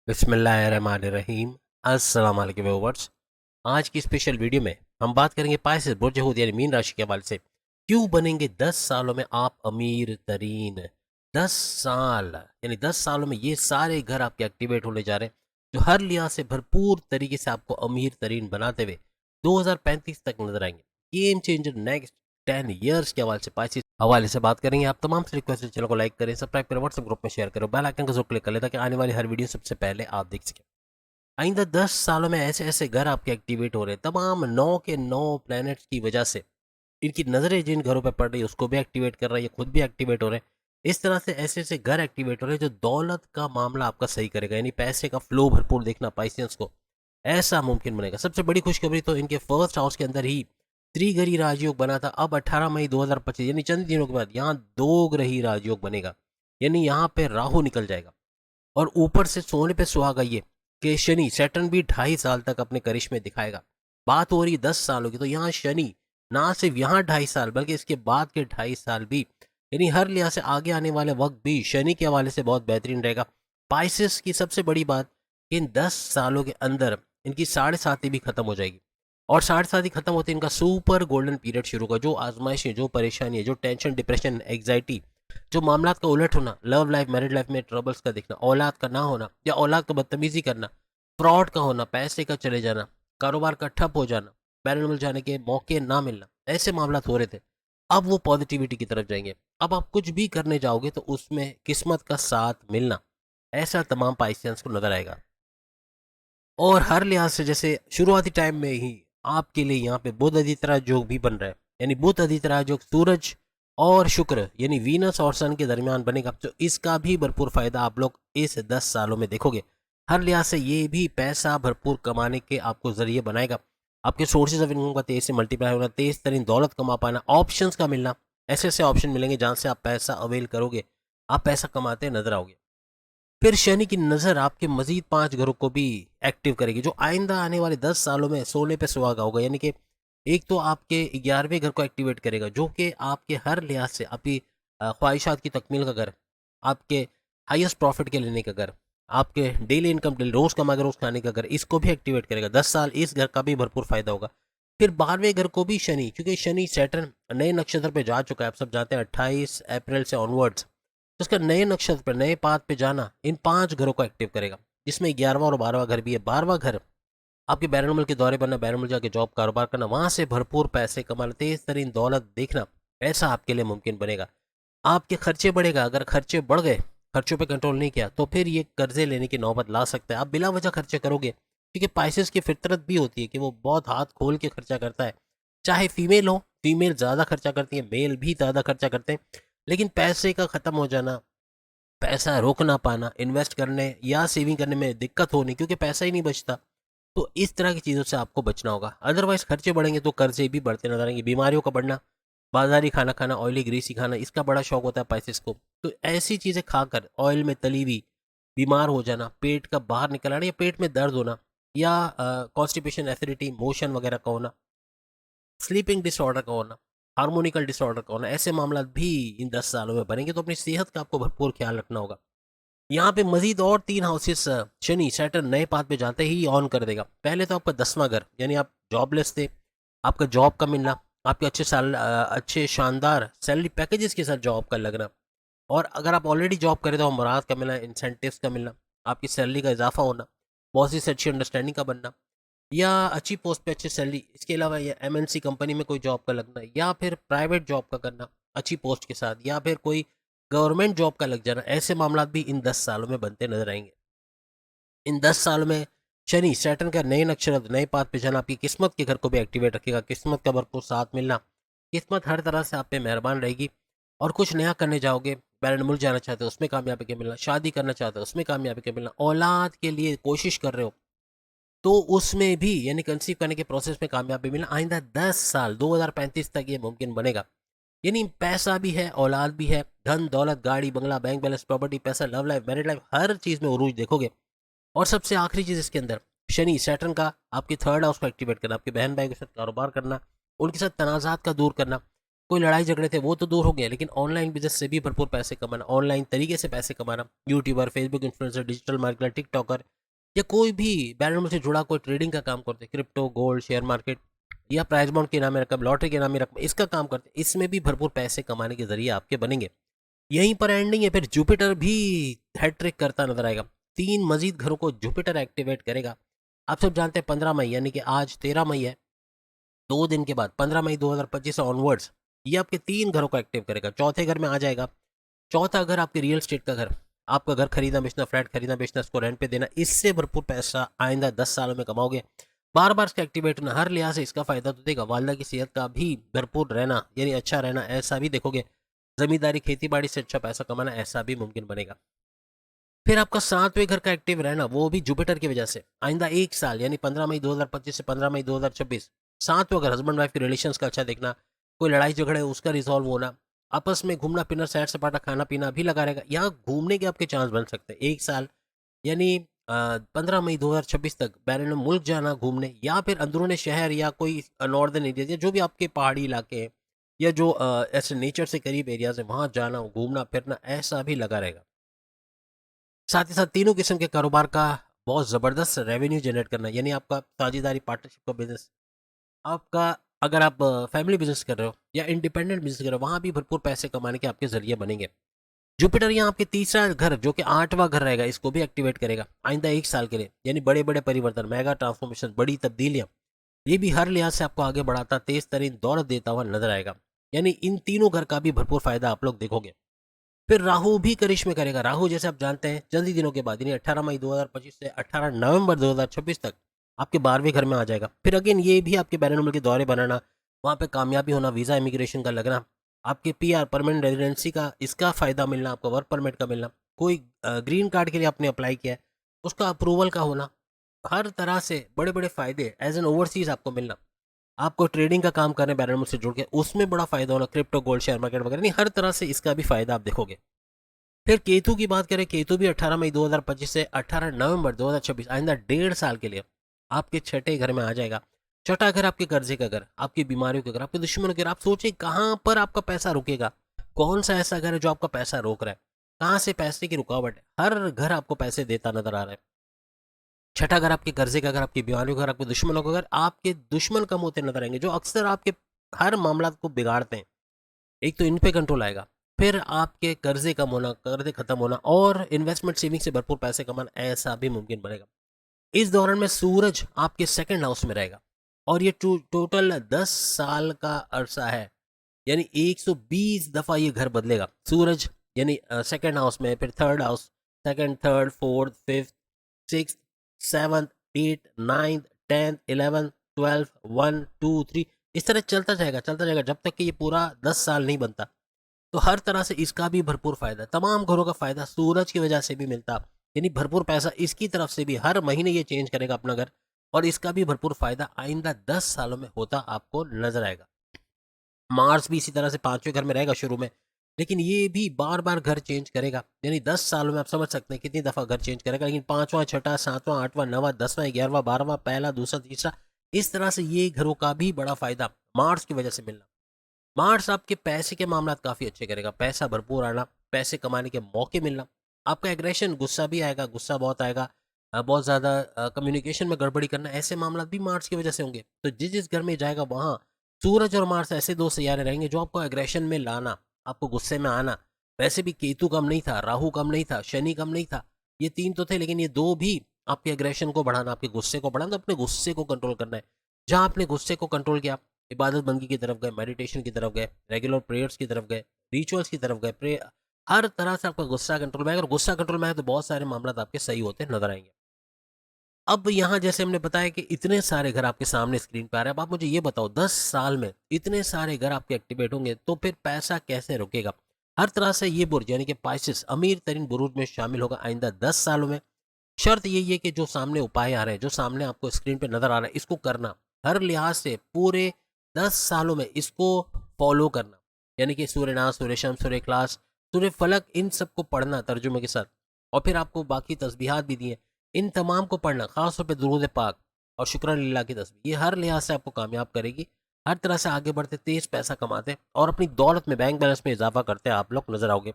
बिस्मिल्लाहिर्रहमानिर्रहीम। अस्सलाम वालेकुम व्यूअर्स। आज की स्पेशल वीडियो में हम बात करेंगे पाइसेस बुर्ज हूत यानी मीन राशि के हवाले से क्यों बनेंगे 10 सालों में आप अमीर तरीन। 10 साल यानी 10 सालों में ये सारे घर आपके एक्टिवेट होने जा रहे हैं जो हर लिहाज से भरपूर तरीके से आपको अमीर तरीन बनाते हुए 2035 तक नजर आएंगे। गेम चेंजर नेक्स्ट 10 ईयर्स के हवाले से बात करेंगे। आप तमाम से रिक्वेस्ट है चैनल को लाइक करें, सब्सक्राइब करें, व्हाट्सएप ग्रुप में शेयर करें, बेल आइकन को जरूर क्लिक कर लें ताकि आने वाली हर वीडियो सबसे पहले आप देख सकें। आइंदा 10 सालों में ऐसे ऐसे घर आपके एक्टिवेट हो रहे हैं, तमाम 9 के 9 प्लैनेट्स की वजह से इनकी नज़रें जिन घरों पर पड़ रही है उसको भी एक्टिवेट कर रहा है, ये खुद भी एक्टिवेट हो रहे हैं। इस तरह से ऐसे ऐसे घर एक्टिवेट हो रहे हैं जो दौलत का मामला आपका सही करेगा, यानी पैसे का फ्लो भरपूर देखना पाइसियंस को ऐसा मुमकिन बनेगा। सबसे बड़ी खुशखबरी तो इनके फर्स्ट हाउस के अंदर ही त्रिग्रही राजयोग बना था, अब 18 मई 2025 यानी चंद दिनों के बाद यहाँ दो ग्रही राजयोग बनेगा, यानी यहाँ पे राहु निकल जाएगा। और ऊपर से सोने पे सुहागा ये कि शनि सैटर्न भी 2.5 साल तक अपने करिश्मे दिखाएगा। बात हो रही 10 सालों की, तो यहाँ शनि ना सिर्फ यहाँ 2.5 साल बल्कि इसके बाद के 2.5 साल भी, यानी हर लिहाज से आगे आने वाले वक्त भी शनि के हवाले से बहुत बेहतरीन रहेगा। पाइसिस की सबसे बड़ी बात कि इन 10 सालों के अंदर इनकी साढ़े साथी भी खत्म हो जाएगी, और साढ़े साथी खत्म होते इनका सुपर गोल्डन पीरियड शुरू होगा। जो आजमाइशें, जो परेशानी है, जो टेंशन, डिप्रेशन, एग्जाइटी, जो मामलात का उलट होना, लव लाइफ, मैरिड लाइफ में ट्रबल्स का दिखना, औलाद का ना होना या औलाद का बदतमीजी करना, फ्रॉड का होना, पैसे का चले जाना, कारोबार का ठप हो जाना, बैरन मिल जाने के मौके ना मिलना, ऐसे मामलात हो रहे थे। अब वो पॉजिटिविटी की तरफ जाएंगे। अब आप कुछ भी करने जाओगे तो उसमें किस्मत का साथ मिलना, ऐसा तमाम पाइसियंस को नजर आएगा। और हर लिहाज से जैसे शुरुआती टाइम में ही आपके लिए यहाँ पे बुध आदित्य राजयोग भी बन रहा है, यानी बुध आदित्य राजयोग सूरज और शुक्र यानी वीनस और सन के दरमियान बनेगा, तो इसका भी भरपूर फायदा आप लोग इस 10 सालों में देखोगे। हर लिहाज से ये भी पैसा भरपूर कमाने के आपको जरिए बनाएगा। आपके सोर्सेज ऑफ इनकम का तेज से मल्टीप्लाई होना, तेज तरीन दौलत कमा पाना, ऑप्शंस का मिलना, ऐसे ऐसे ऑप्शन मिलेंगे जहां से आप पैसा अवेल करोगे, आप पैसा कमाते नजर आओगे। फिर शनि की नज़र आपके मजीद 5 घरों को भी एक्टिव करेगी, जो आइंदा आने वाले 10 सालों में सोने पे सुहागा होगा। यानी कि एक तो आपके 11वें घर को एक्टिवेट करेगा, जो कि आपके हर लिहाज से आपकी ख्वाहिशात की तकमील का घर, आपके हाईएस्ट प्रॉफिट के लेने का घर, आपके डेली इनकम रोज़ कमा के रोज़ खाने का घर, इसको भी एक्टिवेट करेगा। 10 साल इस घर का भी भरपूर फायदा होगा। फिर 12वें घर को भी शनि, क्योंकि शनि सैटर्न नए नक्षत्र पे जा चुका है, आप सब जानते हैं 28 अप्रैल से ऑनवर्ड्स, तो इसका नए नक्षत्र पर नए पाथ पे जाना इन 5 घरों को एक्टिव करेगा, जिसमें 11वां और 12वां घर भी है। 12वां घर आपके बैरनमुल्क के दौरे बनना, बैरनमुल्क जाके जॉब कारोबार करना, वहां से भरपूर पैसे कमाना, तेज तरीन दौलत देखना, ऐसा आपके लिए मुमकिन बनेगा। आपके खर्चे बढ़ेगा, अगर खर्चे बढ़ गए, खर्चों पे कंट्रोल नहीं किया तो फिर ये कर्जे लेने की नौबत ला सकता है। आप बिला वजह खर्चे करोगे, क्योंकि पाइसेस की फितरत भी होती है कि वो बहुत हाथ खोल के खर्चा करता है। चाहे फीमेल हो, फीमेल ज़्यादा खर्चा करती है, मेल भी ज़्यादा खर्चा करते हैं, लेकिन पैसे का ख़त्म हो जाना, पैसा रोक ना पाना, इन्वेस्ट करने या सेविंग करने में दिक्कत होनी क्योंकि पैसा ही नहीं बचता, तो इस तरह की चीज़ों से आपको बचना होगा। अदरवाइज खर्चे बढ़ेंगे तो कर्जे भी बढ़ते नजर आएंगे। बीमारियों का बढ़ना, बाजारी खाना खाना, ऑयली ग्रीसी खाना, इसका बड़ा शौक होता है पाइसेस को, तो ऐसी चीज़ें खाकर ऑयल में तली हुई बीमार हो जाना, पेट का बाहर निकल आना या पेट में दर्द होना, या कॉन्स्टिपेशन, एसिडिटी, मोशन वगैरह का होना, स्लीपिंग डिसऑर्डर का होना, हार्मोनिकल डिसऑर्डर का होना, ऐसे मामला भी इन 10 सालों में बनेंगे। तो अपनी सेहत का आपको भरपूर ख्याल रखना होगा। यहाँ पे मजीद और 3 हाउसेस शनि सैटर्न नए पाथ पे जाते ही ऑन कर देगा। पहले तो आपका 10वां घर, यानी आप जॉबलेस थे, आपका जॉब का मिलना, आपके अच्छे शानदार सैलरी पैकेजेस के साथ जॉब का लगना, और अगर आप ऑलरेडी जॉब करें तो मुराद का मिलना, इंसेंटिव्स का मिलना, आपकी सैलरी का इजाफा होना, बॉसेस से अच्छी अंडरस्टैंडिंग का बनना, या अच्छी पोस्ट पे अच्छी सैलरी, इसके अलावा या एमएनसी कंपनी में कोई जॉब का लगना, या फिर प्राइवेट जॉब का करना अच्छी पोस्ट के साथ, या फिर कोई गवर्नमेंट जॉब का लग जाना, ऐसे मामला भी इन 10 सालों में बनते नजर आएंगे। इन 10 सालों में शनि सैटर्न का नए नक्षत्र नए पाथ पे जाना आपकी किस्मत के घर को भी एक्टिवेट रखेगा, किस्मत का भरपूर साथ मिलना, किस्मत हर तरह से आप पे मेहरबान रहेगी। और कुछ नया करने जाओगे, बैरन मुल्क जाना चाहते हो उसमें कामयाबी के मिलना, शादी करना चाहते हो उसमें कामयाबी के मिलना, औलाद के लिए कोशिश कर रहे हो तो उसमें भी यानी कंसीव करने के प्रोसेस में कामयाबी मिलना, आइंदा 10 साल 2035 तक ये मुमकिन बनेगा। यानी पैसा भी है, औलाद भी है, धन दौलत, गाड़ी बंगला, बैंक बैलेंस, प्रॉपर्टी, पैसा, लव लाइफ, मैरिड लाइफ, हर चीज़ में उरूज देखोगे। और सबसे आखिरी चीज़ इसके अंदर शनि सैटर्न का आपकी थर्ड हाउस को एक्टिवेट करना, आपके बहन भाई के साथ कारोबार करना, उनके साथ तनाज़ात का दूर करना। कोई लड़ाई झगड़े थे वो तो दूर हो गया, लेकिन ऑनलाइन बिजनेस से भी भरपूर पैसे कमाना, ऑनलाइन तरीके से पैसे कमाना, YouTuber, Facebook influencer, digital marketer, TikToker, या कोई भी बैरन से जुड़ा कोई ट्रेडिंग का काम करते हैं, क्रिप्टो, गोल्ड, शेयर मार्केट या प्राइज बॉन्ड के नाम में रकम, लॉटरी के नाम में रकम, इसका काम करते हैं, इसमें भी भरपूर पैसे कमाने के जरिए आपके बनेंगे। यहीं पर एंडिंग है, फिर जुपिटर भी हैट्रिक करता नजर आएगा। 3 मजीद घरों को जुपिटर एक्टिवेट करेगा। आप सब जानते हैं 15 मई यानी कि आज 13 मई है, 2 दिन के बाद 15 मई 2025 से ऑनवर्ड्स ये आपके 3 घरों को एक्टिव करेगा। चौथे घर में आ जाएगा। चौथा घर आपके रियल स्टेट का घर, आपका घर खरीदना बेचना, फ्लैट खरीदना बेचना, इसको रेंट पे देना, इससे भरपूर पैसा आइंदा 10 सालों में कमाओगे। बार बार इसका एक्टिवेट होना, हर लिहाज से इसका फायदा तो देगा। वालदा की सेहत का भी भरपूर रहना यानी अच्छा रहना, ऐसा भी देखोगे। जमींदारी खेती बाड़ी से अच्छा पैसा कमाना, ऐसा भी मुमकिन बनेगा। फिर आपका 7वें घर का एक्टिव रहना, वो भी जुपिटर की वजह से आइंदा 1 साल यानी 15 मई 2025 से 15 मई 2026, 7वां घर हस्बैंड वाइफ के रिलेशंस का अच्छा देखना, कोई लड़ाई झगड़े उसका रिजॉल्व होना, आपस में घूमना फिरना, सैर सपाटा, खाना पीना भी लगा रहेगा। यहाँ घूमने के आपके चांस बन सकते हैं 1 साल यानी 15 मई 2026 तक बैरन मुल्क जाना घूमने, या फिर अंदरूनी शहर या कोई नॉर्दर्न एरिया या जो भी आपके पहाड़ी इलाके हैं या जो ऐसे नेचर से करीब एरियाज है वहाँ जाना, घूमना फिरना, ऐसा भी लगा रहेगा। साथ ही साथ तीनों किस्म के कारोबार का बहुत ज़बरदस्त रेवेन्यू जनरेट करना, यानी आपका साझेदारी, पार्टनरशिप का बिजनेस, आपका अगर आप फैमिली बिजनेस कर रहे हो या इंडिपेंडेंट बिजनेस कर रहे हो, वहाँ भी भरपूर पैसे कमाने के आपके जरिए बनेंगे। जुपिटर यहाँ आपके तीसरा घर जो कि 8वां घर रहेगा, इसको भी एक्टिवेट करेगा आइंदा 1 साल के लिए, यानी बड़े बड़े परिवर्तन, मेगा ट्रांसफॉर्मेशन, बड़ी तब्दीलियाँ, ये भी हर लिहाज से आपको आगे बढ़ाता, तेज तरीन दौलत देता हुआ नजर आएगा। यानी इन तीनों घर का भी भरपूर फायदा आप लोग देखोगे। फिर राहु भी करिश्मे करेगा। राहु जैसे आप जानते हैं जल्द ही दिनों के बाद यानी 18 मई 2025 से 18 नवंबर 2026 तक आपके 12वें घर में आ जाएगा। फिर अगेन ये भी आपके बैरन के दौरे बनाना, वहाँ पे कामयाबी होना, वीज़ा इमिग्रेशन का लगना, आपके पीआर परमानेंट रेजिडेंसी का इसका फ़ायदा मिलना, आपका वर्क परमिट का मिलना, कोई ग्रीन कार्ड के लिए आपने अप्लाई किया है उसका अप्रूवल का होना, हर तरह से बड़े बड़े फ़ायदे एज एन ओवरसीज़ आपको मिलना। आपको ट्रेडिंग का काम करने बैरन से जुड़ के उसमें बड़ा फ़ायदा होना, क्रिप्टो, गोल्ड, शेयर मार्केट वगैरह, नहीं हर तरह से इसका भी फ़ायदा आप देखोगे। फिर केतु की बात करें, केतु भी 18 मई 2025 से 18 नवंबर 2026 आइंदा 1.5 साल के लिए आपके छठे घर में आ जाएगा। छठा घर आपके कर्जे का घर, आपकी बीमारियों के घर, आपके दुश्मनों के घर। आप सोचिए कहाँ पर आपका पैसा रुकेगा, कौन सा ऐसा घर है जो आपका पैसा रोक रहा है, कहाँ से पैसे की रुकावट है। हर घर आपको पैसे देता नजर आ रहा है। छठा घर आपके कर्जे का घर, आपकी बीमारियों का घर, आपके दुश्मनों का घर। आपके दुश्मन कम होते नजर आएंगे जो अक्सर आपके हर मामला को बिगाड़ते हैं। एक तो इन पे कंट्रोल आएगा, फिर आपके कर्जे कम होना, कर्जे खत्म होना, और इन्वेस्टमेंट सेविंग से भरपूर पैसे कमाना, ऐसा भी मुमकिन बनेगा। इस दौरान में सूरज आपके सेकंड हाउस में रहेगा और ये टोटल 10 साल का अरसा है, यानी 120 दफा ये घर बदलेगा सूरज, यानी सेकंड हाउस में, फिर third house, second, third, fourth, fifth, six, seventh, eight, ninth, 10th, 11th, 12th, 1, 2, 3, इस तरह चलता जाएगा जब तक कि ये पूरा 10 साल नहीं बनता। तो हर तरह से इसका भी भरपूर फायदा, तमाम घरों का फायदा सूरज की वजह से भी मिलता, यानी भरपूर पैसा इसकी तरफ से भी, हर महीने ये चेंज करेगा अपना घर, और इसका भी भरपूर फायदा आइंदा 10 सालों में होता आपको नजर आएगा। मार्स भी इसी तरह से 5वें घर में रहेगा शुरू में, लेकिन ये भी बार बार घर चेंज करेगा, यानी 10 सालों में आप समझ सकते हैं कितनी दफा घर चेंज करेगा। लेकिन 5वां, छठा, 7वां, 8वां, 9वां, 10वां, 11वां, 12वां, पहला, दूसरा, तीसरा, इस तरह से ये घरों का भी बड़ा फायदा मार्स की वजह से मिलना। मार्स आपके पैसे के मामला काफ़ी अच्छे करेगा, पैसा भरपूर आना, पैसे कमाने के मौके मिलना, आपका एग्रेशन, गुस्सा भी आएगा, गुस्सा बहुत आएगा, बहुत ज़्यादा कम्युनिकेशन में गड़बड़ी करना, ऐसे मामला भी मार्स की वजह से होंगे। तो जिस जिस घर में जाएगा वहाँ सूरज और मार्स ऐसे दो सियारे रहेंगे जो आपको एग्रेशन में लाना, आपको गुस्से में आना। वैसे भी केतु कम नहीं था, राहु कम नहीं था, शनि कम नहीं था, ये 3 तो थे, लेकिन ये 2 भी आपके एग्रेशन को बढ़ाना, आपके गुस्से को बढ़ाना, तो अपने गुस्से को कंट्रोल करना है। जहाँ आपने गुस्से को कंट्रोल किया, इबादत बंदगी की तरफ गए, मेडिटेशन की तरफ गए, रेगुलर प्रेयर्स की तरफ गए, रिचुअल्स की तरफ गए, प्रे हर तरह से आपका गुस्सा कंट्रोल में है। अगर गुस्सा कंट्रोल में है तो बहुत सारे मामला आपके सही होते नजर आएंगे। अब यहाँ जैसे हमने बताया कि इतने सारे घर आपके सामने स्क्रीन पर आ रहे हैं। अब आप मुझे ये बताओ 10 साल में इतने सारे घर आपके एक्टिवेट होंगे तो फिर पैसा कैसे रुकेगा। हर तरह से ये बुर्ज यानी कि पाइसेस अमीर तरीन बुरुज में शामिल होगा आइंदा 10 सालों में। शर्त यही है कि जो सामने उपाय आ रहे हैं, जो सामने आपको स्क्रीन पे नजर आ रहा है, इसको करना, हर लिहाज से पूरे 10 सालों में इसको फॉलो करना, यानी कि सूर्य नाथ, सूर्य शम्स, सूर्य इखलास, सूर्य फलक, इन सबको पढ़ना तर्जुमे के साथ, और फिर आपको बाकी तस्बीहात भी दिए, इन तमाम को पढ़ना, खासतौर पर दुरूद पाक और शुक्रान लिल्लाह की तस्बीह, ये हर लिहाज से आपको कामयाब करेगी। हर तरह से आगे बढ़ते, तेज पैसा कमाते और अपनी दौलत में, बैंक बैलेंस में इजाफा करते आप लोग नजर आओगे।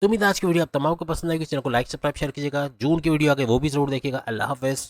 तो उम्मीद है आज की वीडियो आप तमाम को पसंद आएगी। चैनल को लाइक सब्सक्राइब शेयर कीजिएगा। जून की वीडियो आगे वो भी जरूर देखिएगा। अल्लाह हाफिज़।